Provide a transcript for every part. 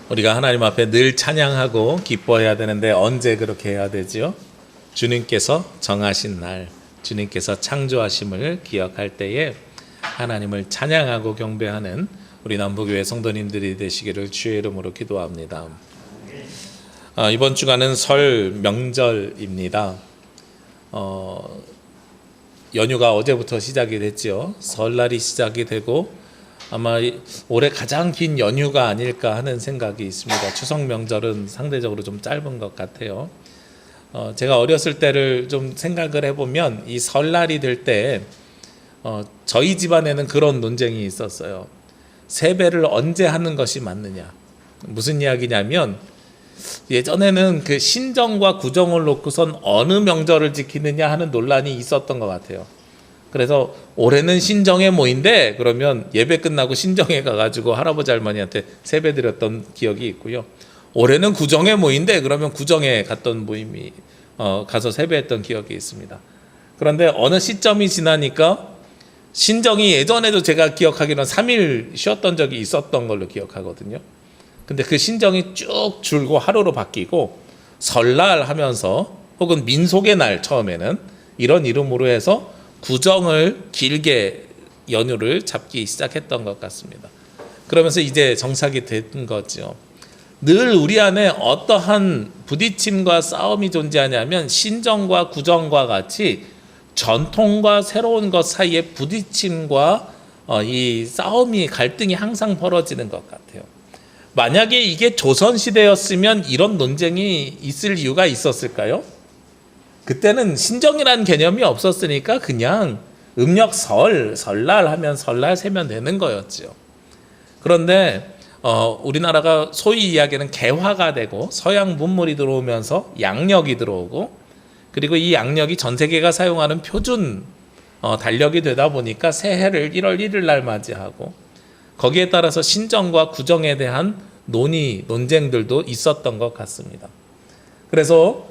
우리가 하나님 앞에 늘 찬양하고 기뻐해야 되는데 언제 그렇게 해야 되지요? 주님께서 정하신 날, 주님께서 창조하심을 기억할 때에 하나님을 찬양하고 경배하는 우리 남부교회 성도님들이 되시기를 주의 이름으로 기도합니다. 이번 주간은 설 명절입니다. 연휴가 어제부터 시작이 됐죠. 설날이 시작이 되고 아마 올해 가장 긴 연휴가 아닐까 하는 생각이 있습니다. 추석 명절은 상대적으로 좀 짧은 것 같아요. 제가 어렸을 때를 좀 생각을 해보면 이 설날이 될 때 저희 집안에는 그런 논쟁이 있었어요. 세배를 언제 하는 것이 맞느냐. 무슨 이야기냐면 예전에는 그 신정과 구정을 놓고선 어느 명절을 지키느냐 하는 논란이 있었던 것 같아요. 그래서 올해는 신정의 모인데 그러면 예배 끝나고 신정에 가가지고 할아버지 할머니한테 세배 드렸던 기억이 있고요. 올해는 구정의 모인데 그러면 구정에 갔던 모임이 가서 세배했던 기억이 있습니다. 그런데 어느 시점이 지나니까 신정이 예전에도 제가 기억하기로는 3일 쉬었던 적이 있었던 걸로 기억하거든요. 근데 그 신정이 쭉 줄고 하루로 바뀌고 설날 하면서 혹은 민속의 날 처음에는 이런 이름으로 해서 구정을 길게 연휴를 잡기 시작했던 것 같습니다. 그러면서 이제 정착이 된 거죠. 늘 우리 안에 어떠한 부딪힘과 싸움이 존재하냐면 신정과 구정과 같이 전통과 새로운 것 사이에 부딪힘과 이 싸움이 갈등이 항상 벌어지는 것 같아요. 만약에 이게 조선시대였으면 이런 논쟁이 있을 이유가 있었을까요? 그때는 신정이라는 개념이 없었으니까 그냥 음력 설날 하면 설날 세면 되는 거였죠. 그런데 우리나라가 소위 이야기하는 개화가 되고 서양 문물이 들어오면서 양력이 들어오고 그리고 이 양력이 전 세계가 사용하는 표준 달력이 되다 보니까 새해를 1월 1일 날 맞이하고 거기에 따라서 신정과 구정에 대한 논쟁들도 있었던 것 같습니다. 그래서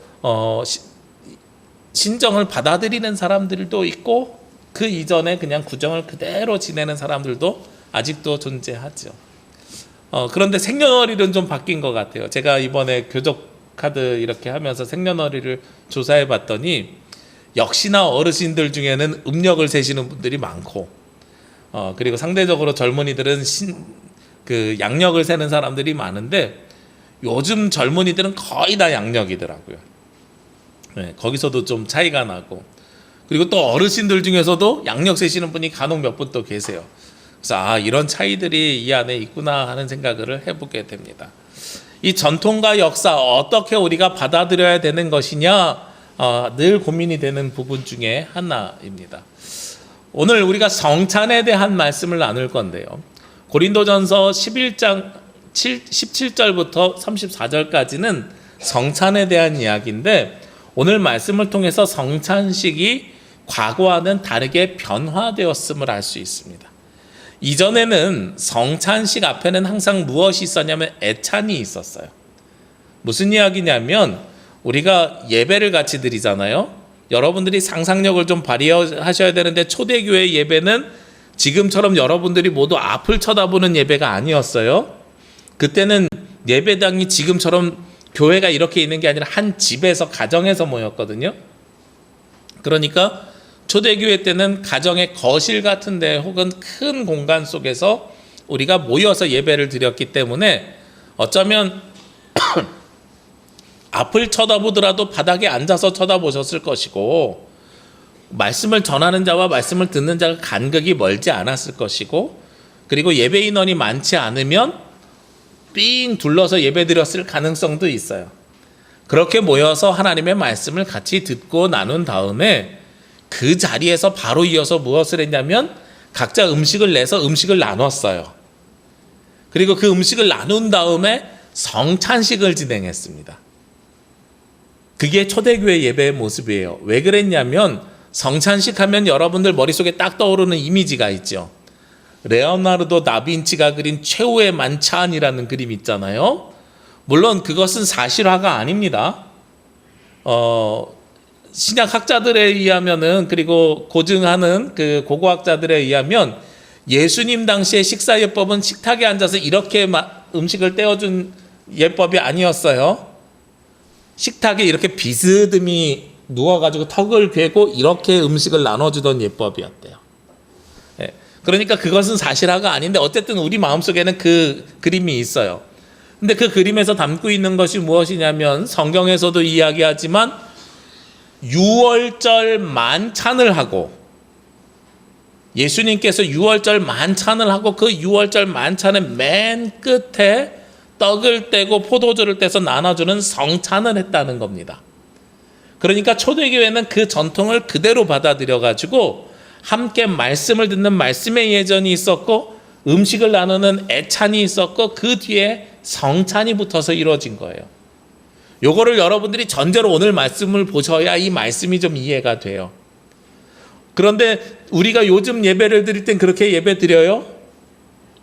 신정을 받아들이는 사람들도 있고 그 이전에 그냥 구정을 그대로 지내는 사람들도 아직도 존재하죠. 그런데 생년월일은 좀 바뀐 것 같아요. 제가 이번에 교적 카드 이렇게 하면서 생년월일을 조사해 봤더니 역시나 어르신들 중에는 음력을 세시는 분들이 많고 그리고 상대적으로 젊은이들은 그 양력을 세는 사람들이 많은데 요즘 젊은이들은 거의 다 양력이더라고요. 네, 거기서도 좀 차이가 나고 그리고 또 어르신들 중에서도 양력 세시는 분이 간혹 몇 분 또 계세요. 그래서 이런 차이들이 이 안에 있구나 하는 생각을 해보게 됩니다. 이 전통과 역사 어떻게 우리가 받아들여야 되는 것이냐 늘 고민이 되는 부분 중에 하나입니다. 오늘 우리가 성찬에 대한 말씀을 나눌 건데요. 고린도전서 11장 17절부터 34절까지는 성찬에 대한 이야기인데 오늘 말씀을 통해서 성찬식이 과거와는 다르게 변화되었음을 알 수 있습니다. 이전에는 성찬식 앞에는 항상 무엇이 있었냐면 애찬이 있었어요. 무슨 이야기냐면 우리가 예배를 같이 드리잖아요. 여러분들이 상상력을 좀 발휘하셔야 되는데 초대교회 예배는 지금처럼 여러분들이 모두 앞을 쳐다보는 예배가 아니었어요. 그때는 예배당이 지금처럼 교회가 이렇게 있는 게 아니라 한 집에서 가정에서 모였거든요. 그러니까 초대교회 때는 가정의 거실 같은 데 혹은 큰 공간 속에서 우리가 모여서 예배를 드렸기 때문에 어쩌면 앞을 쳐다보더라도 바닥에 앉아서 쳐다보셨을 것이고 말씀을 전하는 자와 말씀을 듣는 자가 간극이 멀지 않았을 것이고 그리고 예배 인원이 많지 않으면 삥 둘러서 예배드렸을 가능성도 있어요. 그렇게 모여서 하나님의 말씀을 같이 듣고 나눈 다음에 그 자리에서 바로 이어서 무엇을 했냐면 각자 음식을 내서 음식을 나눴어요. 그리고 그 음식을 나눈 다음에 성찬식을 진행했습니다. 그게 초대교회 예배의 모습이에요. 왜 그랬냐면 성찬식 하면 여러분들 머릿속에 딱 떠오르는 이미지가 있죠. 레오나르도 다빈치가 그린 최후의 만찬이라는 그림 있잖아요. 물론 그것은 사실화가 아닙니다. 신약 학자들에 의하면은 그리고 고증하는 그 고고학자들에 의하면 예수님 당시의 식사예법은 식탁에 앉아서 이렇게 음식을 떼어준 예법이 아니었어요. 식탁에 이렇게 비스듬히 누워가지고 턱을 괴고 이렇게 음식을 나눠주던 예법이었대요. 예. 그러니까 그것은 사실화가 아닌데 어쨌든 우리 마음속에는 그 그림이 있어요. 근데 그 그림에서 담고 있는 것이 무엇이냐면 성경에서도 이야기하지만 유월절 만찬을 하고 예수님께서 유월절 만찬을 하고 그 유월절 만찬의 맨 끝에 떡을 떼고 포도주를 떼서 나눠주는 성찬을 했다는 겁니다. 그러니까 초대교회는 그 전통을 그대로 받아들여가지고 함께 말씀을 듣는 말씀의 예전이 있었고 음식을 나누는 애찬이 있었고 그 뒤에 성찬이 붙어서 이루어진 거예요. 요거를 여러분들이 전제로 오늘 말씀을 보셔야 이 말씀이 좀 이해가 돼요. 그런데 우리가 요즘 예배를 드릴 땐 그렇게 예배 드려요?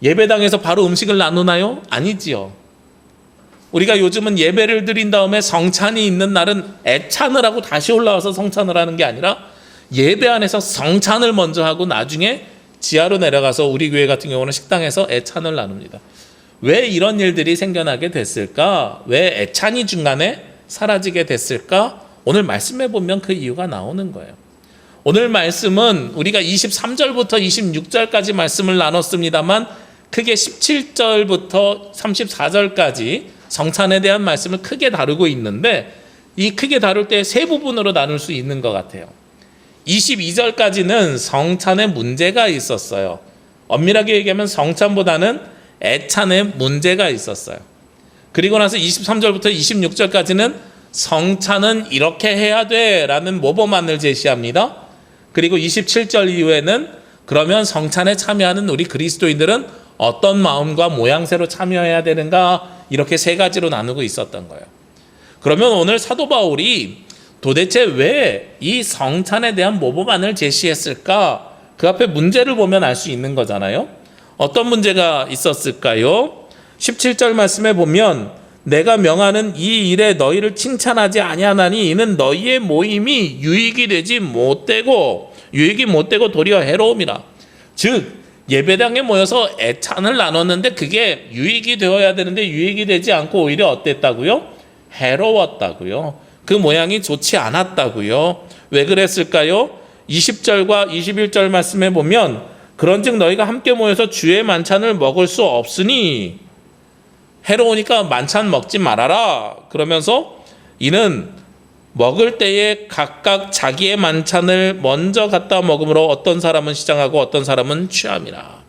예배당에서 바로 음식을 나누나요? 아니지요. 우리가 요즘은 예배를 드린 다음에 성찬이 있는 날은 애찬을 하고 다시 올라와서 성찬을 하는 게 아니라 예배 안에서 성찬을 먼저 하고 나중에 지하로 내려가서 우리 교회 같은 경우는 식당에서 애찬을 나눕니다. 왜 이런 일들이 생겨나게 됐을까? 왜 애찬이 중간에 사라지게 됐을까? 오늘 말씀해 보면 그 이유가 나오는 거예요. 오늘 말씀은 우리가 23절부터 26절까지 말씀을 나눴습니다만 크게 17절부터 34절까지 성찬에 대한 말씀을 크게 다루고 있는데 이 크게 다룰 때 세 부분으로 나눌 수 있는 것 같아요. 22절까지는 성찬에 문제가 있었어요. 엄밀하게 얘기하면 성찬보다는 애찬에 문제가 있었어요. 그리고 나서 23절부터 26절까지는 성찬은 이렇게 해야 돼 라는 모범안을 제시합니다. 그리고 27절 이후에는 그러면 성찬에 참여하는 우리 그리스도인들은 어떤 마음과 모양새로 참여해야 되는가, 이렇게 세 가지로 나누고 있었던 거예요. 그러면 오늘 사도 바울이 도대체 왜 이 성찬에 대한 모범안을 제시했을까? 그 앞에 문제를 보면 알 수 있는 거잖아요. 어떤 문제가 있었을까요? 17절 말씀에 보면 내가 명하는 이 일에 너희를 칭찬하지 아니하나니 이는 너희의 모임이 유익이 못되고 도리어 해로움이라. 즉 예배당에 모여서 애찬을 나눴는데 그게 유익이 되어야 되는데 유익이 되지 않고 오히려 어땠다고요? 해로웠다고요. 그 모양이 좋지 않았다고요. 왜 그랬을까요? 20절과 21절 말씀에 보면 그런즉 너희가 함께 모여서 주의 만찬을 먹을 수 없으니 해로우니까 만찬 먹지 말아라. 그러면서 이는 먹을 때에 각각 자기의 만찬을 먼저 갖다 먹으므로 어떤 사람은 시장하고 어떤 사람은 취함이라.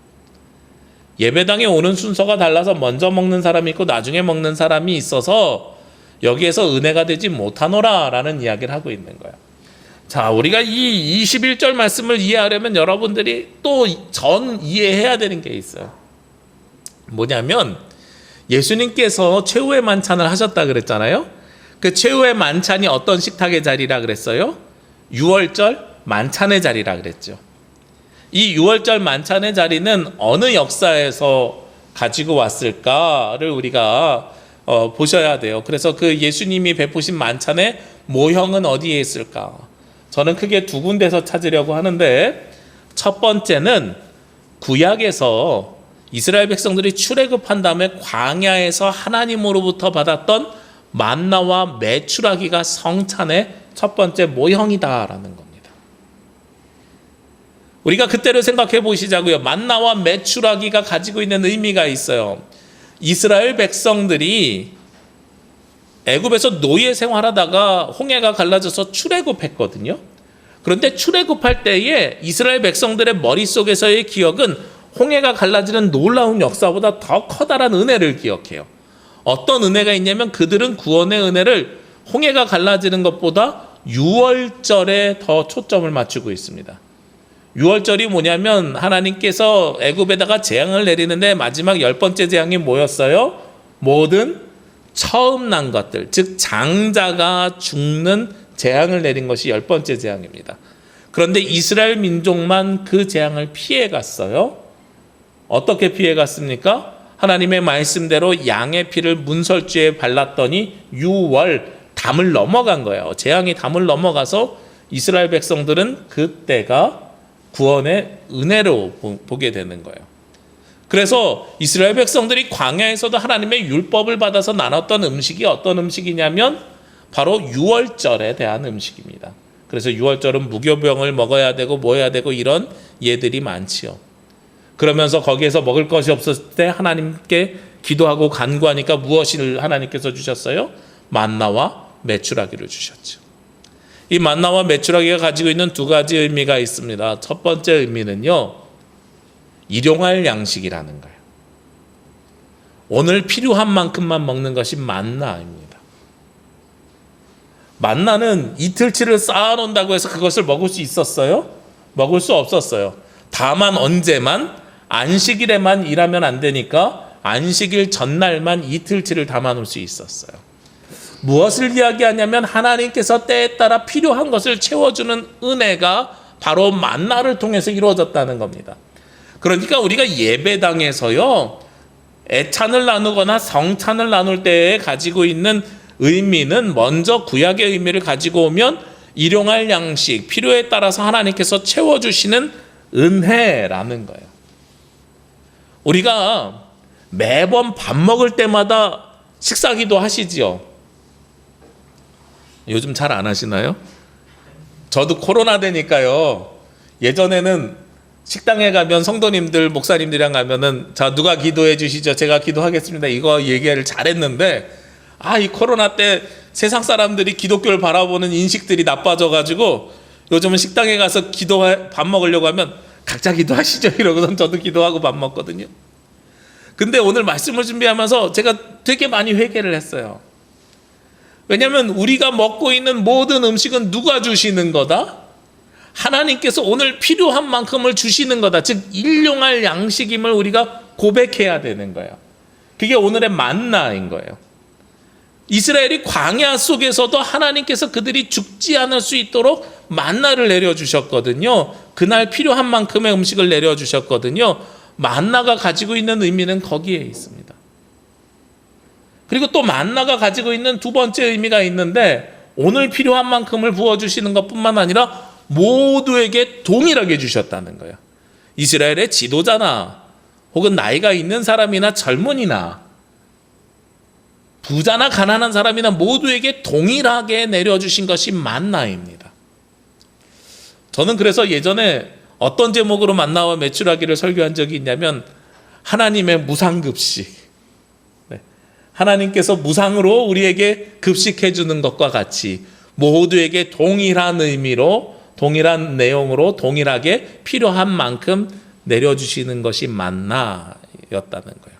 예배당에 오는 순서가 달라서 먼저 먹는 사람이 있고 나중에 먹는 사람이 있어서 여기에서 은혜가 되지 못하노라 라는 이야기를 하고 있는 거예요. 자, 우리가 이 21절 말씀을 이해하려면 여러분들이 또 전 이해해야 되는 게 있어요. 뭐냐면 예수님께서 최후의 만찬을 하셨다 그랬잖아요. 그 최후의 만찬이 어떤 식탁의 자리라 그랬어요? 유월절 만찬의 자리라 그랬죠. 이 유월절 만찬의 자리는 어느 역사에서 가지고 왔을까를 우리가 보셔야 돼요. 그래서 그 예수님이 베푸신 만찬의 모형은 어디에 있을까? 저는 크게 두 군데서 찾으려고 하는데, 첫 번째는 구약에서 이스라엘 백성들이 출애굽한 다음에 광야에서 하나님으로부터 받았던 만나와 메추라기가 성찬의 첫 번째 모형이다라는 겁니다. 우리가 그때를 생각해 보시자고요. 만나와 메추라기가 가지고 있는 의미가 있어요. 이스라엘 백성들이 애굽에서 노예 생활하다가 홍해가 갈라져서 출애굽했거든요. 그런데 출애굽할 때에 이스라엘 백성들의 머릿속에서의 기억은 홍해가 갈라지는 놀라운 역사보다 더 커다란 은혜를 기억해요. 어떤 은혜가 있냐면 그들은 구원의 은혜를 홍해가 갈라지는 것보다 유월절에 더 초점을 맞추고 있습니다. 유월절이 뭐냐면 하나님께서 애굽에다가 재앙을 내리는데 마지막 10번째 재앙이 뭐였어요? 모든 처음 난 것들, 즉 장자가 죽는 재앙을 내린 것이 10번째 재앙입니다. 그런데 이스라엘 민족만 그 재앙을 피해갔어요. 어떻게 피해갔습니까? 하나님의 말씀대로 양의 피를 문설주에 발랐더니 유월 담을 넘어간 거예요. 재앙이 담을 넘어가서 이스라엘 백성들은 그때가 구원의 은혜로 보게 되는 거예요. 그래서 이스라엘 백성들이 광야에서도 하나님의 율법을 받아서 나눴던 음식이 어떤 음식이냐면 바로 유월절에 대한 음식입니다. 그래서 유월절은 무교병을 먹어야 되고 뭐 해야 되고 이런 예들이 많지요. 그러면서 거기에서 먹을 것이 없었을 때 하나님께 기도하고 간구하니까 무엇을 하나님께서 주셨어요? 만나와 메추라기를 주셨죠. 이 만나와 메추라기가 가지고 있는 두 가지 의미가 있습니다. 첫 번째 의미는요, 일용할 양식이라는 거예요. 오늘 필요한 만큼만 먹는 것이 만나입니다. 만나는 이틀치를 쌓아놓는다고 해서 그것을 먹을 수 있었어요? 먹을 수 없었어요. 다만 언제만 안식일에만 일하면 안 되니까 안식일 전날만 이틀치를 담아놓을 수 있었어요. 무엇을 이야기하냐면 하나님께서 때에 따라 필요한 것을 채워주는 은혜가 바로 만나를 통해서 이루어졌다는 겁니다. 그러니까 우리가 예배당에서요, 애찬을 나누거나 성찬을 나눌 때에 가지고 있는 의미는 먼저 구약의 의미를 가지고 오면 일용할 양식, 필요에 따라서 하나님께서 채워주시는 은혜라는 거예요. 우리가 매번 밥 먹을 때마다 식사기도 하시지요. 요즘 잘 안 하시나요? 저도 코로나 되니까요. 예전에는 식당에 가면 성도님들, 목사님들이랑 가면은 자, 누가 기도해 주시죠? 제가 기도하겠습니다. 이거 얘기를 잘했는데 이 코로나 때 세상 사람들이 기독교를 바라보는 인식들이 나빠져가지고 요즘은 식당에 가서 밥 먹으려고 하면 각자 기도하시죠 이러고선 저도 기도하고 밥 먹거든요. 근데 오늘 말씀을 준비하면서 제가 되게 많이 회개를 했어요. 왜냐하면 우리가 먹고 있는 모든 음식은 누가 주시는 거다? 하나님께서 오늘 필요한 만큼을 주시는 거다. 즉 일용할 양식임을 우리가 고백해야 되는 거예요. 그게 오늘의 만나인 거예요. 이스라엘이 광야 속에서도 하나님께서 그들이 죽지 않을 수 있도록 만나를 내려주셨거든요. 그날 필요한 만큼의 음식을 내려주셨거든요. 만나가 가지고 있는 의미는 거기에 있습니다. 그리고 또 만나가 가지고 있는 두 번째 의미가 있는데 오늘 필요한 만큼을 부어주시는 것뿐만 아니라 모두에게 동일하게 주셨다는 거예요. 이스라엘의 지도자나 혹은 나이가 있는 사람이나 젊은이나 부자나 가난한 사람이나 모두에게 동일하게 내려주신 것이 만나입니다. 저는 그래서 예전에 어떤 제목으로 만나와 메추라기를 설교한 적이 있냐면 하나님의 무상급식, 하나님께서 무상으로 우리에게 급식해 주는 것과 같이 모두에게 동일한 의미로, 동일한 내용으로 동일하게 필요한 만큼 내려주시는 것이 만나였다는 거예요.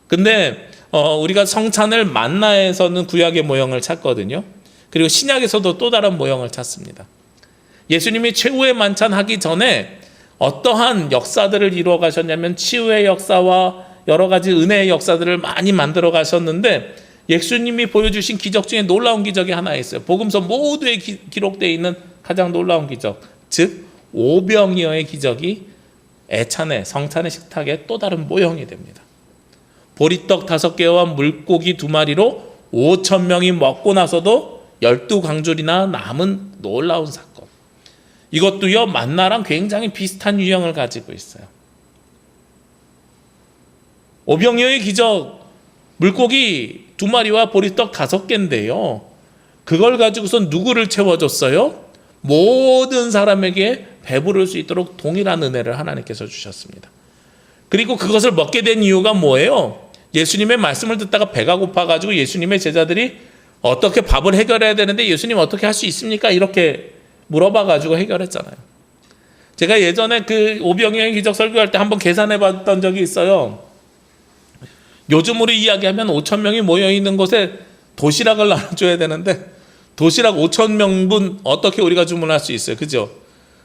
근데 우리가 성찬을 만나에서는 구약의 모형을 찾거든요. 그리고 신약에서도 또 다른 모형을 찾습니다. 예수님이 최후의 만찬 하기 전에 어떠한 역사들을 이루어 가셨냐면 치유의 역사와 여러 가지 은혜의 역사들을 많이 만들어 가셨는데 예수님이 보여주신 기적 중에 놀라운 기적이 하나 있어요. 복음서 모두에 기록되어 있는 가장 놀라운 기적, 즉 오병이어의 기적이 애찬의 성찬의 식탁의 또 다른 모형이 됩니다. 보리떡 5개와 물고기 2마리로 5,000명이 먹고 나서도 12광줄이나 남은 놀라운 사건. 이것도요 만나랑 굉장히 비슷한 유형을 가지고 있어요. 오병이어의 기적, 물고기 2마리와 보리떡 5개인데요. 그걸 가지고서 누구를 채워줬어요? 모든 사람에게 배부를 수 있도록 동일한 은혜를 하나님께서 주셨습니다. 그리고 그것을 먹게 된 이유가 뭐예요? 예수님의 말씀을 듣다가 배가 고파가지고 예수님의 제자들이 어떻게 밥을 해결해야 되는데 예수님 어떻게 할 수 있습니까? 이렇게 물어봐가지고 해결했잖아요. 제가 예전에 그 오병이어의 기적 설교할 때 한번 계산해 봤던 적이 있어요. 요즘으로 이야기하면 5,000명이 모여있는 곳에 도시락을 나눠줘야 되는데 도시락 5,000명분 어떻게 우리가 주문할 수 있어요? 그죠?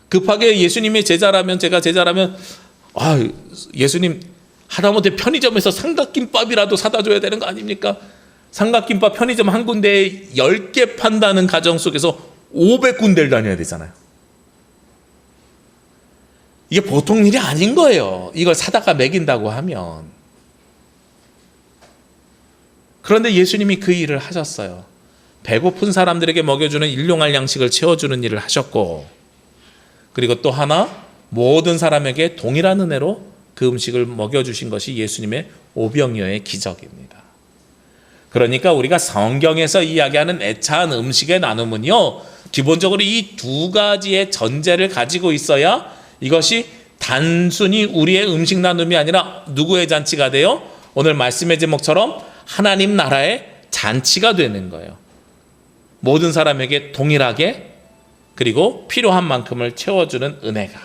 급하게 예수님이 제자라면, 제가 제자라면 예수님 하다못해 편의점에서 삼각김밥이라도 사다 줘야 되는 거 아닙니까? 삼각김밥 편의점 한 군데에 10개 판다는 가정 속에서 500군데를 다녀야 되잖아요. 이게 보통 일이 아닌 거예요. 이걸 사다가 먹인다고 하면. 그런데 예수님이 그 일을 하셨어요. 배고픈 사람들에게 먹여주는 일용할 양식을 채워주는 일을 하셨고, 그리고 또 하나 모든 사람에게 동일한 은혜로 그 음식을 먹여주신 것이 예수님의 오병이어의 기적입니다. 그러니까 우리가 성경에서 이야기하는 애찬 음식의 나눔은요, 기본적으로 이 두 가지의 전제를 가지고 있어야 이것이 단순히 우리의 음식 나눔이 아니라 누구의 잔치가 돼요? 오늘 말씀의 제목처럼 하나님 나라의 잔치가 되는 거예요. 모든 사람에게 동일하게 그리고 필요한 만큼을 채워주는 은혜가,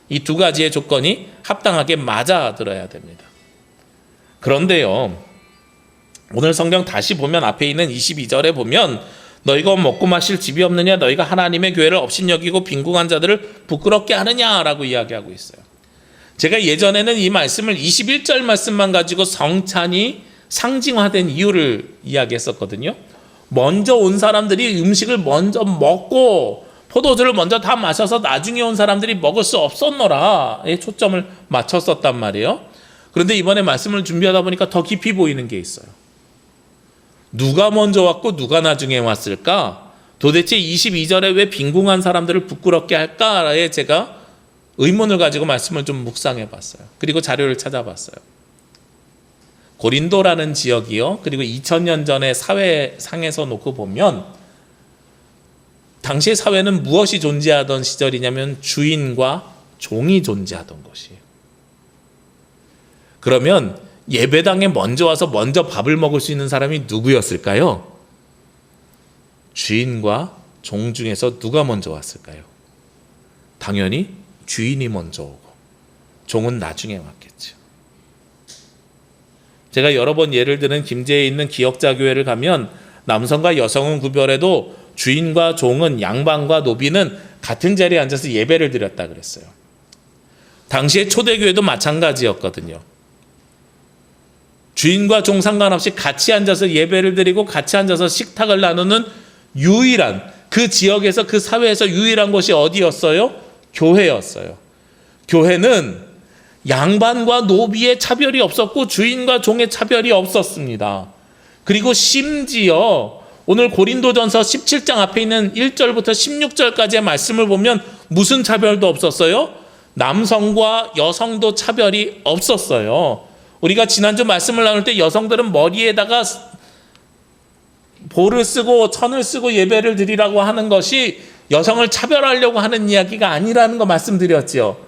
이 두 가지의 조건이 합당하게 맞아들어야 됩니다. 그런데요, 오늘 성경 다시 보면 앞에 있는 22절에 보면 너희가 먹고 마실 집이 없느냐, 너희가 하나님의 교회를 업신여기고 빈궁한 자들을 부끄럽게 하느냐라고 이야기하고 있어요. 제가 예전에는 이 말씀을 21절 말씀만 가지고 성찬이 상징화된 이유를 이야기했었거든요. 먼저 온 사람들이 음식을 먼저 먹고 포도주를 먼저 다 마셔서 나중에 온 사람들이 먹을 수 없었노라에 초점을 맞췄었단 말이에요. 그런데 이번에 말씀을 준비하다 보니까 더 깊이 보이는 게 있어요. 누가 먼저 왔고 누가 나중에 왔을까? 도대체 22절에 왜 빈궁한 사람들을 부끄럽게 할까에 제가 의문을 가지고 말씀을 좀 묵상해 봤어요. 그리고 자료를 찾아봤어요. 고린도라는 지역이요, 그리고 2000년 전의 사회상에서 놓고 보면 당시의 사회는 무엇이 존재하던 시절이냐면 주인과 종이 존재하던 것이에요. 그러면 예배당에 먼저 와서 먼저 밥을 먹을 수 있는 사람이 누구였을까요? 주인과 종 중에서 누가 먼저 왔을까요? 당연히 주인이 먼저 오고 종은 나중에 왔겠죠. 제가 여러 번 예를 드는 김제에 있는 기역자 교회를 가면 남성과 여성은 구별해도 주인과 종은, 양반과 노비는 같은 자리에 앉아서 예배를 드렸다 그랬어요. 당시의 초대교회도 마찬가지였거든요. 주인과 종 상관없이 같이 앉아서 예배를 드리고 같이 앉아서 식탁을 나누는 유일한, 그 지역에서 그 사회에서 유일한 곳이 어디였어요? 교회였어요. 교회는 양반과 노비의 차별이 없었고 주인과 종의 차별이 없었습니다. 그리고 심지어 오늘 고린도전서 17장 앞에 있는 1절부터 16절까지의 말씀을 보면 무슨 차별도 없었어요? 남성과 여성도 차별이 없었어요. 우리가 지난주 말씀을 나눌 때 여성들은 머리에다가 볼을 쓰고 천을 쓰고 예배를 드리라고 하는 것이 여성을 차별하려고 하는 이야기가 아니라는 거 말씀드렸지요.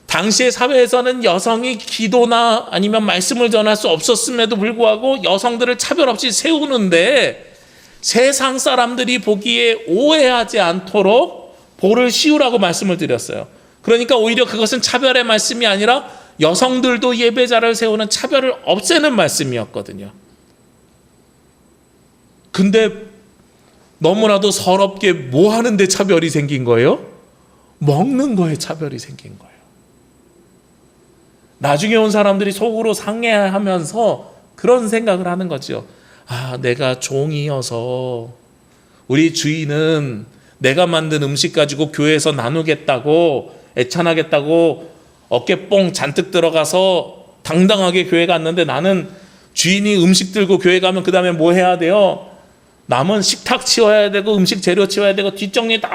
당시의 사회에서는 여성이 기도나 아니면 말씀을 전할 수 없었음에도 불구하고 여성들을 차별 없이 세우는데 세상 사람들이 보기에 오해하지 않도록 볼을 씌우라고 말씀을 드렸어요. 그러니까 오히려 그것은 차별의 말씀이 아니라 여성들도 예배자를 세우는 차별을 없애는 말씀이었거든요. 근데 너무나도 서럽게 뭐 하는데 차별이 생긴 거예요? 먹는 거에 차별이 생긴 거예요. 나중에 온 사람들이 속으로 상해하면서 그런 생각을 하는 거죠. 아, 내가 종이어서 우리 주인은 내가 만든 음식 가지고 교회에서 나누겠다고 애찬하겠다고 어깨 뽕 잔뜩 들어가서 당당하게 교회 갔는데 나는 주인이 음식 들고 교회 가면 그 다음에 뭐 해야 돼요? 남은 식탁 치워야 되고 음식 재료 치워야 되고 뒷정리 다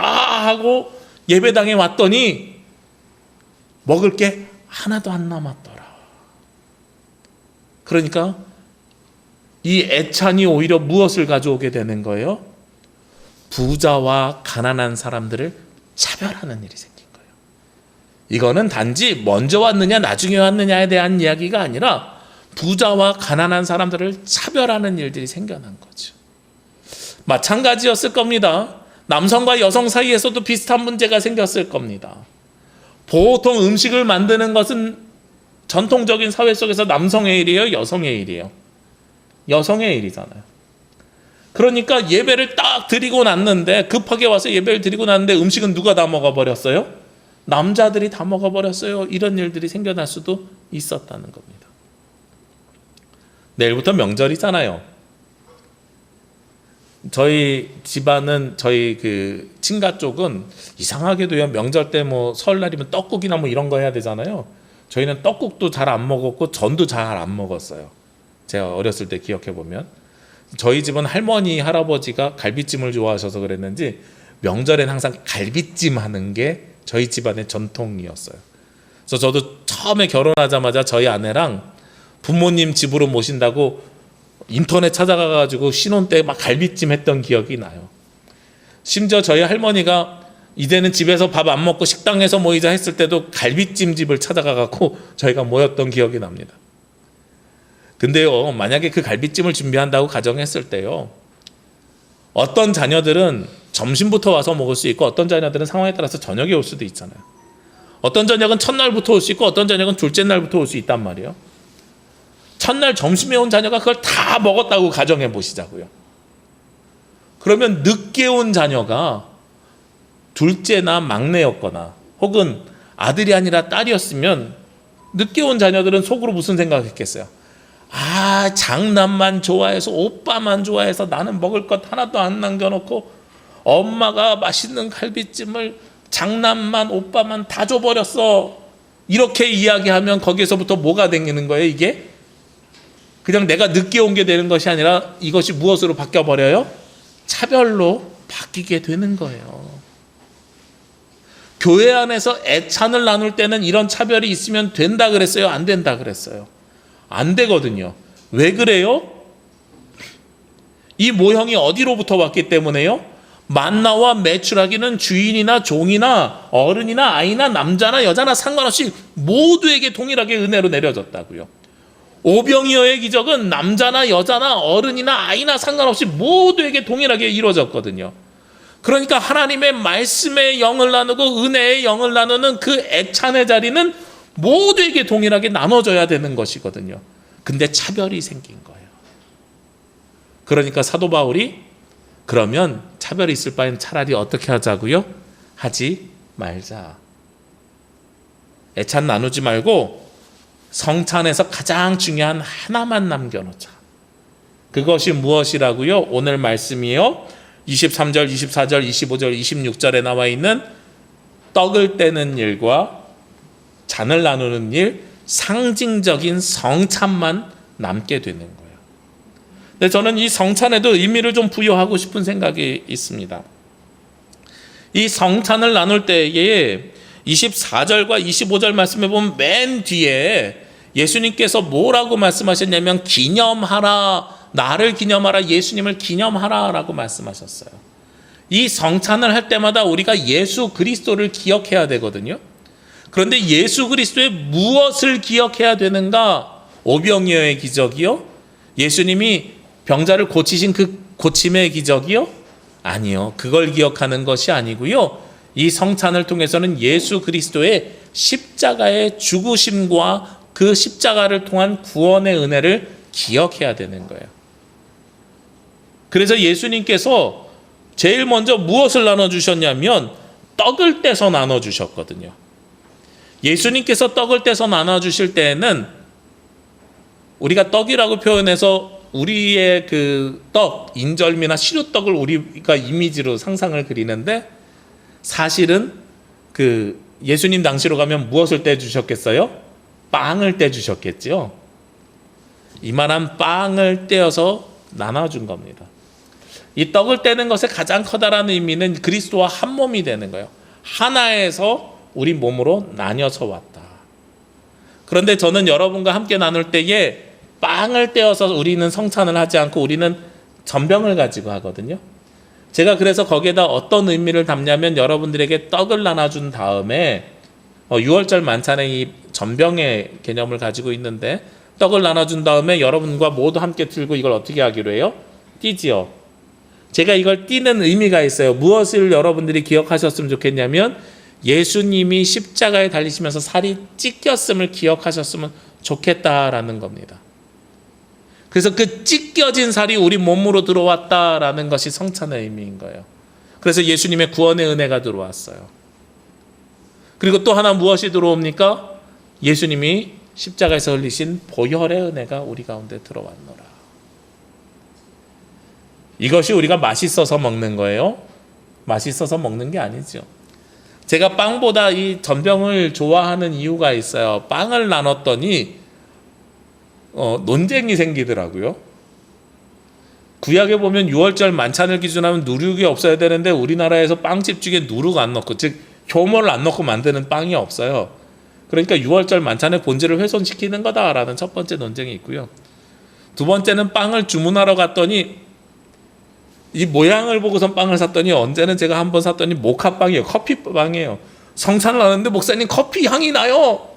하고 예배당에 왔더니 먹을 게 하나도 안 남았더라. 그러니까 이 애찬이 오히려 무엇을 가져오게 되는 거예요? 부자와 가난한 사람들을 차별하는 일이 생긴 거예요. 이거는 단지 먼저 왔느냐 나중에 왔느냐에 대한 이야기가 아니라 부자와 가난한 사람들을 차별하는 일들이 생겨난 거죠. 마찬가지였을 겁니다. 남성과 여성 사이에서도 비슷한 문제가 생겼을 겁니다. 보통 음식을 만드는 것은 전통적인 사회 속에서 남성의 일이에요? 여성의 일이에요? 여성의 일이잖아요. 그러니까 예배를 딱 드리고 났는데, 급하게 와서 예배를 드리고 났는데 음식은 누가 다 먹어버렸어요? 남자들이 다 먹어버렸어요. 이런 일들이 생겨날 수도 있었다는 겁니다. 내일부터 명절이잖아요. 저희 집안은, 저희 그 친가 쪽은 이상하게도요, 명절 때 뭐 설날이면 떡국이나 뭐 이런 거 해야 되잖아요. 저희는 떡국도 잘 안 먹었고 전도 잘 안 먹었어요. 제가 어렸을 때 기억해 보면 저희 집은 할머니 할아버지가 갈비찜을 좋아하셔서 그랬는지 명절엔 항상 갈비찜 하는 게 저희 집안의 전통이었어요. 그래서 저도 처음에 결혼하자마자 저희 아내랑 부모님 집으로 모신다고 인터넷 찾아가가지고 신혼 때 막 갈비찜 했던 기억이 나요. 심지어 저희 할머니가 이제는 집에서 밥 안 먹고 식당에서 모이자 했을 때도 갈비찜 집을 찾아가갖고 저희가 모였던 기억이 납니다. 근데요, 만약에 그 갈비찜을 준비한다고 가정했을 때요, 어떤 자녀들은 점심부터 와서 먹을 수 있고 어떤 자녀들은 상황에 따라서 저녁에 올 수도 있잖아요. 어떤 저녁은 첫날부터 올 수 있고 어떤 저녁은 둘째 날부터 올 수 있단 말이에요. 첫날 점심에 온 자녀가 그걸 다 먹었다고 가정해 보시자고요. 그러면 늦게 온 자녀가 둘째나 막내였거나 혹은 아들이 아니라 딸이었으면 늦게 온 자녀들은 속으로 무슨 생각했겠어요? 아, 장난만 좋아해서, 오빠만 좋아해서 나는 먹을 것 하나도 안 남겨놓고 엄마가 맛있는 갈비찜을 장난만, 오빠만 다 줘버렸어. 이렇게 이야기하면 거기에서부터 뭐가 생기는 거예요, 이게? 그냥 내가 늦게 온 게 되는 것이 아니라 이것이 무엇으로 바뀌어버려요? 차별로 바뀌게 되는 거예요. 교회 안에서 애찬을 나눌 때는 이런 차별이 있으면 된다 그랬어요? 안 된다 그랬어요? 안 되거든요. 왜 그래요? 이 모형이 어디로부터 왔기 때문에요? 만나와 메추라기는 주인이나 종이나 어른이나 아이나 남자나 여자나 상관없이 모두에게 동일하게 은혜로 내려졌다고요. 오병이어의 기적은 남자나 여자나 어른이나 아이나 상관없이 모두에게 동일하게 이루어졌거든요. 그러니까 하나님의 말씀의 영을 나누고 은혜의 영을 나누는 그 애찬의 자리는 모두에게 동일하게 나눠져야 되는 것이거든요. 근데 차별이 생긴 거예요. 그러니까 사도 바울이 그러면 차별이 있을 바엔 차라리 어떻게 하자고요? 하지 말자. 애찬 나누지 말고 성찬에서 가장 중요한 하나만 남겨놓자. 그것이 무엇이라고요? 오늘 말씀이요. 23절, 24절, 25절, 26절에 나와 있는 떡을 떼는 일과 잔을 나누는 일, 상징적인 성찬만 남게 되는 거예요. 근데 저는 이 성찬에도 의미를 좀 부여하고 싶은 생각이 있습니다. 이 성찬을 나눌 때에 24절과 25절 말씀해 보면 맨 뒤에 예수님께서 뭐라고 말씀하셨냐면 기념하라, 나를 기념하라, 예수님을 기념하라 라고 말씀하셨어요. 이 성찬을 할 때마다 우리가 예수 그리스도를 기억해야 되거든요. 그런데 예수 그리스도의 무엇을 기억해야 되는가? 오병이어의 기적이요? 예수님이 병자를 고치신 그 고침의 기적이요? 아니요. 그걸 기억하는 것이 아니고요. 이 성찬을 통해서는 예수 그리스도의 십자가의 죽으심과 그 십자가를 통한 구원의 은혜를 기억해야 되는 거예요. 그래서 예수님께서 제일 먼저 무엇을 나눠주셨냐면 떡을 떼서 나눠주셨거든요. 예수님께서 떡을 떼서 나눠주실 때에는 우리가 떡이라고 표현해서 우리의 그 떡, 인절미나 시루떡을 우리가 이미지로 상상을 그리는데 사실은 그 예수님 당시로 가면 무엇을 떼주셨겠어요? 빵을 떼주셨겠죠. 이만한 빵을 떼어서 나눠준 겁니다. 이 떡을 떼는 것의 가장 커다란 의미는 그리스도와 한 몸이 되는 거예요. 하나에서 우리 몸으로 나뉘어서 왔다. 그런데 저는 여러분과 함께 나눌 때에 빵을 떼어서 우리는 성찬을 하지 않고 우리는 전병을 가지고 하거든요. 제가 그래서 거기에다 어떤 의미를 담냐면 여러분들에게 떡을 나눠준 다음에 6월절 만찬에 이 전병의 개념을 가지고 있는데 떡을 나눠준 다음에 여러분과 모두 함께 들고 이걸 어떻게 하기로 해요? 띠지요. 제가 이걸 띠는 의미가 있어요. 무엇을 여러분들이 기억하셨으면 좋겠냐면 예수님이 십자가에 달리시면서 살이 찢겼음을 기억하셨으면 좋겠다라는 겁니다. 그래서 그 찢겨진 살이 우리 몸으로 들어왔다라는 것이 성찬의 의미인 거예요. 그래서 예수님의 구원의 은혜가 들어왔어요. 그리고 또 하나 무엇이 들어옵니까? 예수님이 십자가에서 흘리신 보혈의 은혜가 우리 가운데 들어왔노라. 이것이 우리가 맛있어서 먹는 거예요? 맛있어서 먹는 게 아니죠. 제가 빵보다 이 전병을 좋아하는 이유가 있어요. 빵을 나눴더니 논쟁이 생기더라고요. 구약에 보면 6월절 만찬을 기준하면 누룩이 없어야 되는데 우리나라에서 빵집 중에 누룩 안 넣고 즉 효모를 안 넣고 만드는 빵이 없어요. 그러니까 유월절 만찬의 본질을 훼손시키는 거다라는 첫 번째 논쟁이 있고요. 두 번째는 빵을 주문하러 갔더니 이 모양을 보고선 빵을 샀더니 언제는 제가 한번 샀더니 모카빵이에요. 커피빵이에요. 성찬을 하는데 목사님 커피 향이 나요.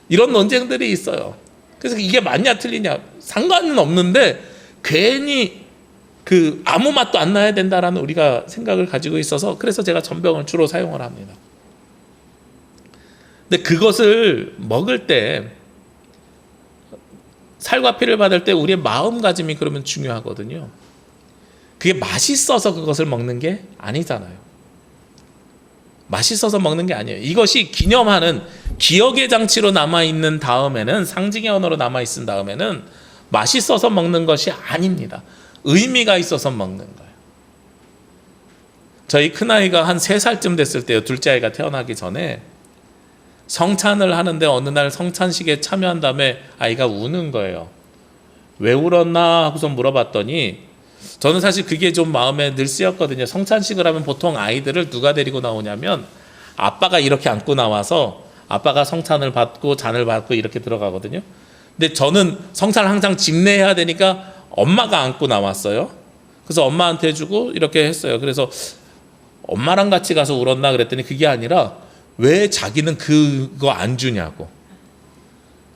이런 논쟁들이 있어요. 그래서 이게 맞냐 틀리냐 상관은 없는데 괜히 아무 맛도 안 나야 된다라는 우리가 생각을 가지고 있어서 그래서 제가 전병을 주로 사용을 합니다. 근데 그것을 먹을 때 살과 피를 받을 때 우리의 마음가짐이 그러면 중요하거든요. 그게 맛있어서 그것을 먹는 게 아니잖아요. 맛있어서 먹는 게 아니에요. 이것이 기념하는 기억의 장치로 남아있는 다음에는 상징의 언어로 남아있은 다음에는 맛있어서 먹는 것이 아닙니다. 의미가 있어서 먹는 거예요. 저희 큰아이가 한 3살쯤 됐을 때요. 둘째 아이가 태어나기 전에 성찬을 하는데 어느 날 성찬식에 참여한 다음에 아이가 우는 거예요. 왜 울었나 하고서 물어봤더니 저는 사실 그게 좀 마음에 늘 쓰였거든요. 성찬식을 하면 보통 아이들을 누가 데리고 나오냐면 아빠가 이렇게 안고 나와서 아빠가 성찬을 받고 잔을 받고 이렇게 들어가거든요. 근데 저는 성찬을 항상 집례해야 되니까 엄마가 안고 나왔어요. 그래서 엄마한테 주고 이렇게 했어요. 그래서 엄마랑 같이 가서 울었나 그랬더니 그게 아니라 왜 자기는 그거 안 주냐고.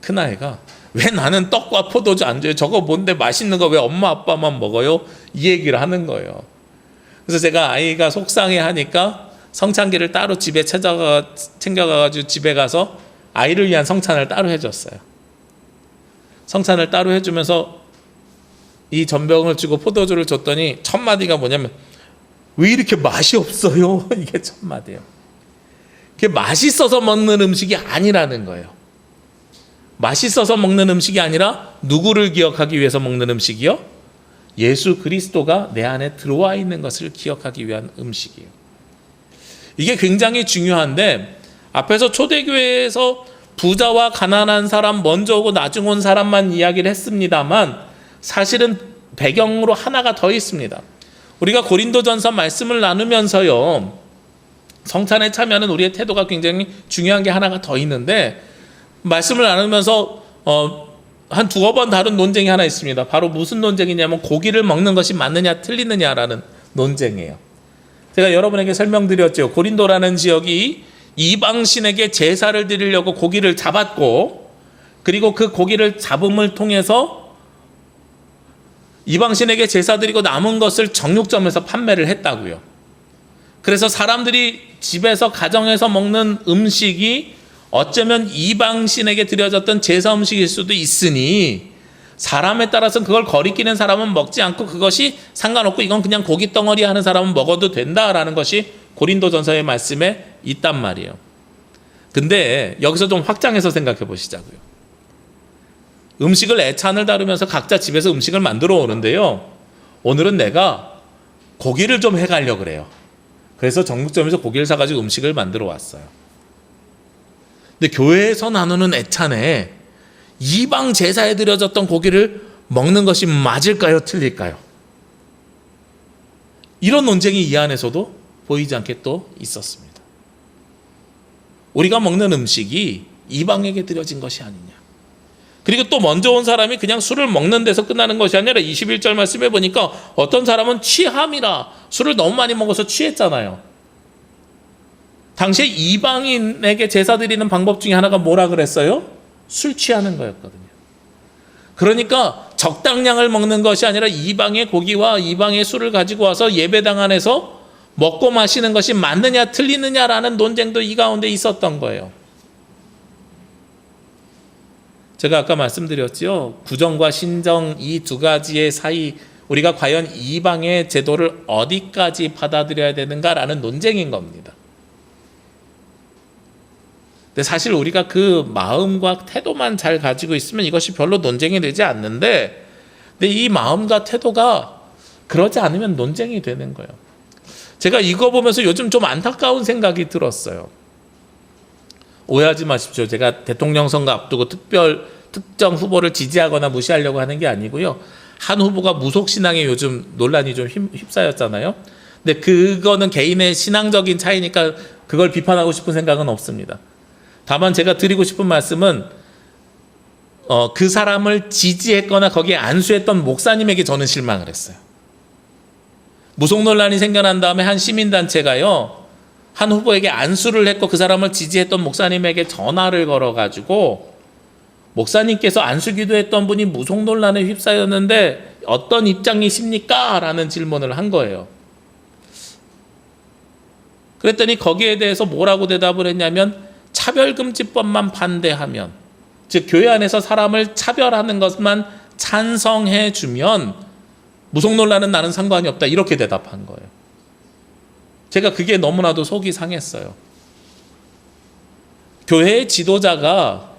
큰아이가 왜 나는 떡과 포도주 안 줘요? 저거 뭔데 맛있는 거 왜 엄마 아빠만 먹어요? 이 얘기를 하는 거예요. 그래서 제가 아이가 속상해하니까 성찬기를 따로 집에 챙겨가가지고 집에 가서 아이를 위한 성찬을 따로 해줬어요. 성찬을 따로 해주면서 이 전병을 주고 포도주를 줬더니 첫 마디가 뭐냐면 왜 이렇게 맛이 없어요? 이게 첫 마디예요. 그게 맛있어서 먹는 음식이 아니라는 거예요. 맛있어서 먹는 음식이 아니라 누구를 기억하기 위해서 먹는 음식이요? 예수 그리스도가 내 안에 들어와 있는 것을 기억하기 위한 음식이에요. 이게 굉장히 중요한데 앞에서 초대교회에서 부자와 가난한 사람, 먼저 오고 나중 온 사람만 이야기를 했습니다만 사실은 배경으로 하나가 더 있습니다. 우리가 고린도전서 말씀을 나누면서요, 성찬에 참여하는 우리의 태도가 굉장히 중요한 게 하나가 더 있는데 말씀을 나누면서 한 두어 번 다룬 논쟁이 하나 있습니다. 바로 무슨 논쟁이냐면 고기를 먹는 것이 맞느냐 틀리느냐라는 논쟁이에요. 제가 여러분에게 설명드렸죠. 고린도라는 지역이 이방신에게 제사를 드리려고 고기를 잡았고 그리고 그 고기를 잡음을 통해서 이방신에게 제사 드리고 남은 것을 정육점에서 판매를 했다고요. 그래서 사람들이 집에서 가정에서 먹는 음식이 어쩌면 이방신에게 드려졌던 제사 음식일 수도 있으니 사람에 따라서는 그걸 거리끼는 사람은 먹지 않고 그것이 상관없고 이건 그냥 고기 덩어리 하는 사람은 먹어도 된다라는 것이 고린도전서의 말씀에 있단 말이에요. 근데 여기서 좀 확장해서 생각해 보시자고요. 음식을 애찬을 다루면서 각자 집에서 음식을 만들어 오는데요. 오늘은 내가 고기를 좀 해가려고 그래요. 그래서 정육점에서 고기를 사가지고 음식을 만들어 왔어요. 근데 교회에서 나누는 애찬에 이방 제사에 드려졌던 고기를 먹는 것이 맞을까요? 틀릴까요? 이런 논쟁이 이 안에서도 보이지 않게 또 있었습니다. 우리가 먹는 음식이 이방에게 드려진 것이 아니냐. 그리고 또 먼저 온 사람이 그냥 술을 먹는 데서 끝나는 것이 아니라 21절 말씀에 보니까 어떤 사람은 취함이라 술을 너무 많이 먹어서 취했잖아요. 당시에 이방인에게 제사 드리는 방법 중에 하나가 뭐라 그랬어요? 술 취하는 거였거든요. 그러니까 적당량을 먹는 것이 아니라 이방의 고기와 이방의 술을 가지고 와서 예배당 안에서 먹고 마시는 것이 맞느냐 틀리느냐라는 논쟁도 이 가운데 있었던 거예요. 제가 아까 말씀드렸죠. 구정과 신정 이 두 가지의 사이 우리가 과연 이방의 제도를 어디까지 받아들여야 되는가라는 논쟁인 겁니다. 근데 사실 우리가 그 마음과 태도만 잘 가지고 있으면 이것이 별로 논쟁이 되지 않는데 근데 이 마음과 태도가 그러지 않으면 논쟁이 되는 거예요. 제가 이거 보면서 요즘 좀 안타까운 생각이 들었어요. 오해하지 마십시오. 제가 대통령 선거 앞두고 특정 후보를 지지하거나 무시하려고 하는 게 아니고요. 한 후보가 무속신앙에 요즘 논란이 좀 휩싸였잖아요. 근데 그거는 개인의 신앙적인 차이니까 그걸 비판하고 싶은 생각은 없습니다. 다만 제가 드리고 싶은 말씀은 그 사람을 지지했거나 거기에 안수했던 목사님에게 저는 실망을 했어요. 무속 논란이 생겨난 다음에 한 시민단체가요, 한 후보에게 안수를 했고 그 사람을 지지했던 목사님에게 전화를 걸어가지고 목사님께서 안수 기도했던 분이 무속 논란에 휩싸였는데 어떤 입장이십니까? 라는 질문을 한 거예요. 그랬더니 거기에 대해서 뭐라고 대답을 했냐면, 차별금지법만 반대하면, 즉 교회 안에서 사람을 차별하는 것만 찬성해 주면 무속 논란은 나는 상관이 없다, 이렇게 대답한 거예요. 제가 그게 너무나도 속이 상했어요. 교회의 지도자가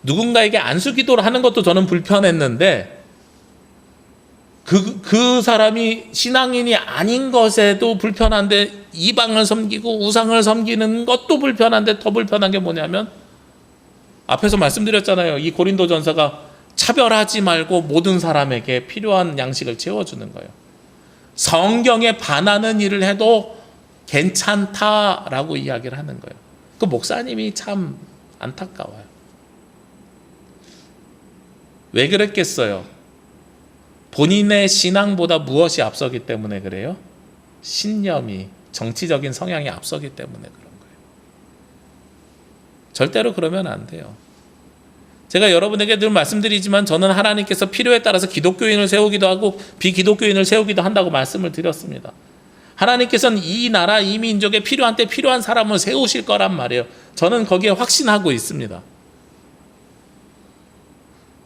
누군가에게 안수 기도를 하는 것도 저는 불편했는데, 그 사람이 신앙인이 아닌 것에도 불편한데 이방을 섬기고 우상을 섬기는 것도 불편한데, 더 불편한 게 뭐냐면, 앞에서 말씀드렸잖아요. 이 고린도전서가 차별하지 말고 모든 사람에게 필요한 양식을 채워주는 거예요. 성경에 반하는 일을 해도 괜찮다라고 이야기를 하는 거예요. 그 목사님이 참 안타까워요. 왜 그랬겠어요? 본인의 신앙보다 무엇이 앞서기 때문에 그래요? 신념이, 정치적인 성향이 앞서기 때문에 그런 거예요. 절대로 그러면 안 돼요. 제가 여러분에게 늘 말씀드리지만, 저는 하나님께서 필요에 따라서 기독교인을 세우기도 하고 비기독교인을 세우기도 한다고 말씀을 드렸습니다. 하나님께서는 이 나라, 이 민족에 필요한 때 필요한 사람을 세우실 거란 말이에요. 저는 거기에 확신하고 있습니다.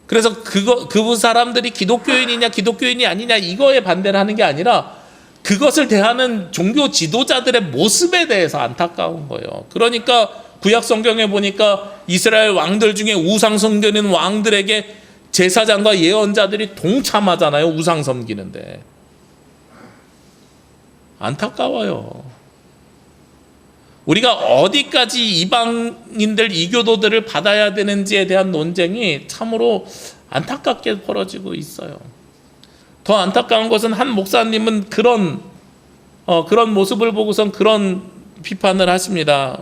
그래서 그 사람들이 기독교인이냐 기독교인이 아니냐 이거에 반대를 하는 게 아니라, 그것을 대하는 종교 지도자들의 모습에 대해서 안타까운 거예요. 그러니까 구약 성경에 보니까 이스라엘 왕들 중에 우상 섬기는 왕들에게 제사장과 예언자들이 동참하잖아요. 우상 섬기는데. 안타까워요. 우리가 어디까지 이방인들, 이교도들을 받아야 되는지에 대한 논쟁이 참으로 안타깝게 벌어지고 있어요. 더 안타까운 것은 한 목사님은 그런 모습을 보고선 그런 비판을 하십니다.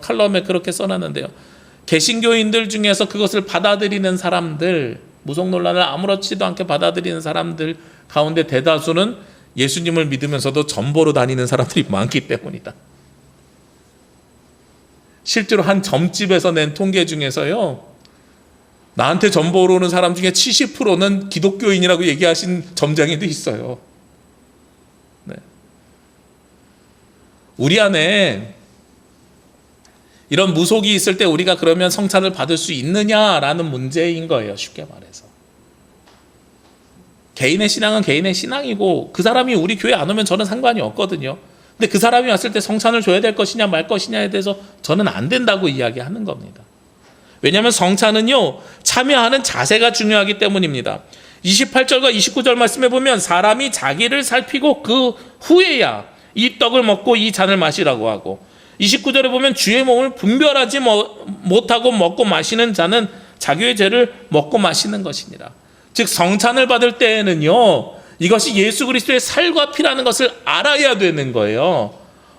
칼럼에 그렇게 써놨는데요. 개신교인들 중에서 그것을 받아들이는 사람들, 무속 논란을 아무렇지도 않게 받아들이는 사람들 가운데 대다수는 예수님을 믿으면서도 점보로 다니는 사람들이 많기 때문이다. 실제로 한 점집에서 낸 통계 중에서요, 나한테 점보러 오는 사람 중에 70%는 기독교인이라고 얘기하신 점장이도 있어요. 네. 우리 안에 이런 무속이 있을 때 우리가 그러면 성찬을 받을 수 있느냐라는 문제인 거예요. 쉽게 말해서. 개인의 신앙은 개인의 신앙이고, 그 사람이 우리 교회 안 오면 저는 상관이 없거든요. 근데 그 사람이 왔을 때 성찬을 줘야 될 것이냐 말 것이냐에 대해서 저는 안 된다고 이야기하는 겁니다. 왜냐하면 성찬은요, 참여하는 자세가 중요하기 때문입니다. 28절과 29절 말씀에 보면, 사람이 자기를 살피고 그 후에야 이 떡을 먹고 이 잔을 마시라고 하고, 29절에 보면 주의 몸을 분별하지 못하고 먹고 마시는 자는 자기의 죄를 먹고 마시는 것이니라. 즉 성찬을 받을 때에는요, 이것이 예수 그리스도의 살과 피라는 것을 알아야 되는 거예요.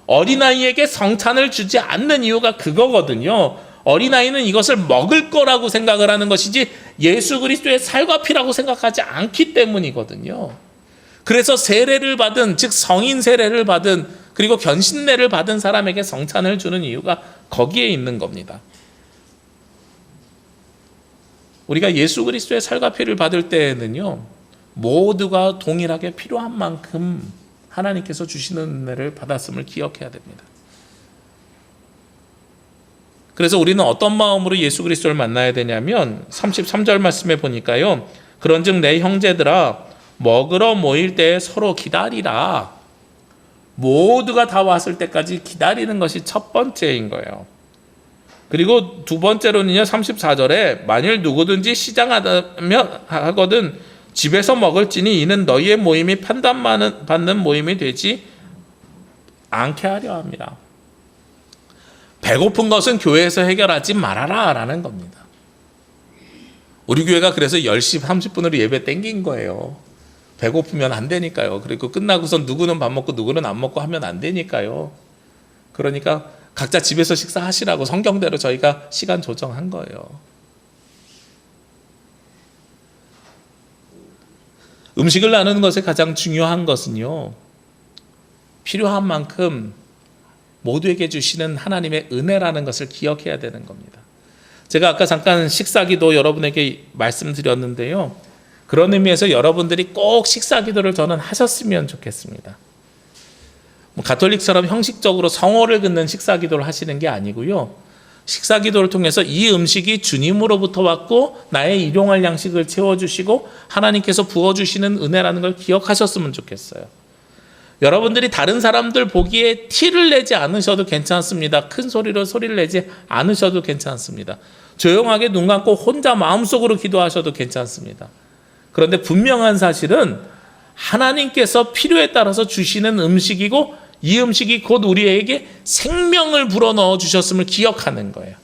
어린아이에게 성찬을 주지 않는 이유가 그거거든요. 어린아이는 이것을 먹을 거라고 생각을 하는 것이지 예수 그리스도의 살과 피라고 생각하지 않기 때문이거든요. 그래서 세례를 받은, 즉 성인 세례를 받은, 그리고 견신례를 받은 사람에게 성찬을 주는 이유가 거기에 있는 겁니다. 우리가 예수 그리스도의 살과 피를 받을 때에는요, 모두가 동일하게 필요한 만큼 하나님께서 주시는 은혜를 받았음을 기억해야 됩니다. 그래서 우리는 어떤 마음으로 예수 그리스도를 만나야 되냐면, 33절 말씀에 보니까요, 그런즉 내 형제들아 먹으러 모일 때 서로 기다리라. 모두가 다 왔을 때까지 기다리는 것이 첫 번째인 거예요. 그리고 두 번째로는요, 34절에 만일 누구든지 시장하거든 집에서 먹을지니 이는 너희의 모임이 판단받는 모임이 되지 않게 하려 합니다. 배고픈 것은 교회에서 해결하지 말아라 라는 겁니다. 우리 교회가 그래서 10시 30분으로 예배 땡긴 거예요. 배고프면 안 되니까요. 그리고 끝나고선 누구는 밥 먹고 누구는 안 먹고 하면 안 되니까요. 그러니까 각자 집에서 식사하시라고 성경대로 저희가 시간 조정한 거예요. 음식을 나누는 것에 가장 중요한 것은요, 필요한 만큼 모두에게 주시는 하나님의 은혜라는 것을 기억해야 되는 겁니다. 제가 아까 잠깐 식사기도 여러분에게 말씀드렸는데요, 그런 의미에서 여러분들이 꼭 식사기도를 저는 하셨으면 좋겠습니다. 가톨릭처럼 형식적으로 성호를 긋는 식사기도를 하시는 게 아니고요, 식사기도를 통해서 이 음식이 주님으로부터 왔고 나의 일용할 양식을 채워주시고 하나님께서 부어주시는 은혜라는 걸 기억하셨으면 좋겠어요. 여러분들이 다른 사람들 보기에 티를 내지 않으셔도 괜찮습니다. 큰 소리로 소리를 내지 않으셔도 괜찮습니다. 조용하게 눈 감고 혼자 마음속으로 기도하셔도 괜찮습니다. 그런데 분명한 사실은 하나님께서 필요에 따라서 주시는 음식이고, 이 음식이 곧 우리에게 생명을 불어넣어 주셨음을 기억하는 거예요.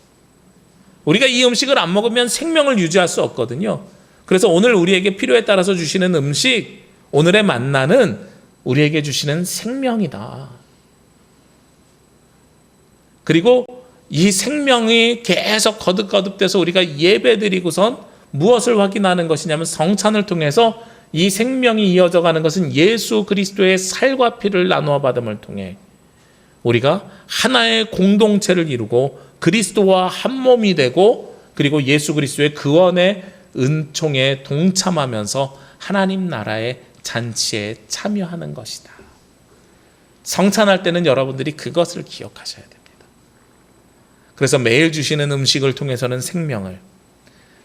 우리가 이 음식을 안 먹으면 생명을 유지할 수 없거든요. 그래서 오늘 우리에게 필요에 따라서 주시는 음식, 오늘의 만나는 우리에게 주시는 생명이다. 그리고 이 생명이 계속 거듭거듭돼서 우리가 예배드리고선 무엇을 확인하는 것이냐면, 성찬을 통해서 이 생명이 이어져 가는 것은 예수 그리스도의 살과 피를 나누어 받음을 통해 우리가 하나의 공동체를 이루고 그리스도와 한 몸이 되고, 그리고 예수 그리스도의 구원의 은총에 동참하면서 하나님 나라의 잔치에 참여하는 것이다. 성찬할 때는 여러분들이 그것을 기억하셔야 됩니다. 그래서 매일 주시는 음식을 통해서는 생명을,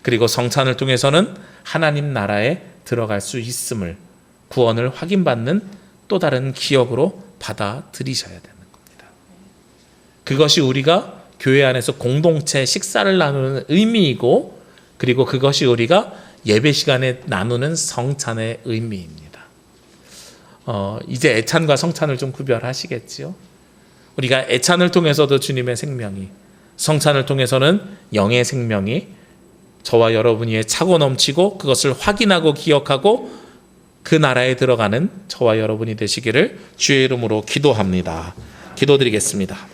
그리고 성찬을 통해서는 하나님 나라에 들어갈 수 있음을, 구원을 확인받는 또 다른 기억으로 받아들이셔야 되는 겁니다. 그것이 우리가 교회 안에서 공동체 식사를 나누는 의미이고, 그리고 그것이 우리가 예배 시간에 나누는 성찬의 의미입니다. 이제 애찬과 성찬을 좀 구별하시겠지요? 우리가 애찬을 통해서도 주님의 생명이, 성찬을 통해서는 영의 생명이 저와 여러분이 차고 넘치고 그것을 확인하고 기억하고 그 나라에 들어가는 저와 여러분이 되시기를 주의 이름으로 기도합니다. 기도드리겠습니다.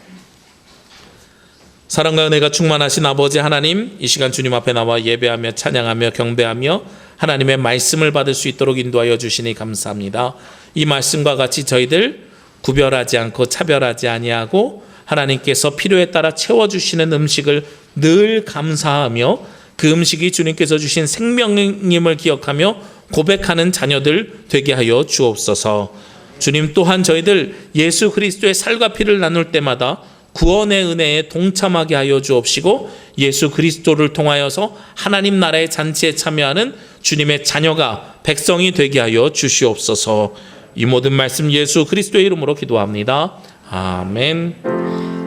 사랑과 은혜가 충만하신 아버지 하나님, 이 시간 주님 앞에 나와 예배하며 찬양하며 경배하며 하나님의 말씀을 받을 수 있도록 인도하여 주시니 감사합니다. 이 말씀과 같이 저희들 구별하지 않고 차별하지 아니하고 하나님께서 필요에 따라 채워주시는 음식을 늘 감사하며, 그 음식이 주님께서 주신 생명임을 기억하며 고백하는 자녀들 되게 하여 주옵소서. 주님 또한 저희들 예수 그리스도의 살과 피를 나눌 때마다 구원의 은혜에 동참하게 하여 주옵시고, 예수 그리스도를 통하여서 하나님 나라의 잔치에 참여하는 주님의 자녀가, 백성이 되게 하여 주시옵소서. 이 모든 말씀 예수 그리스도의 이름으로 기도합니다. 아멘.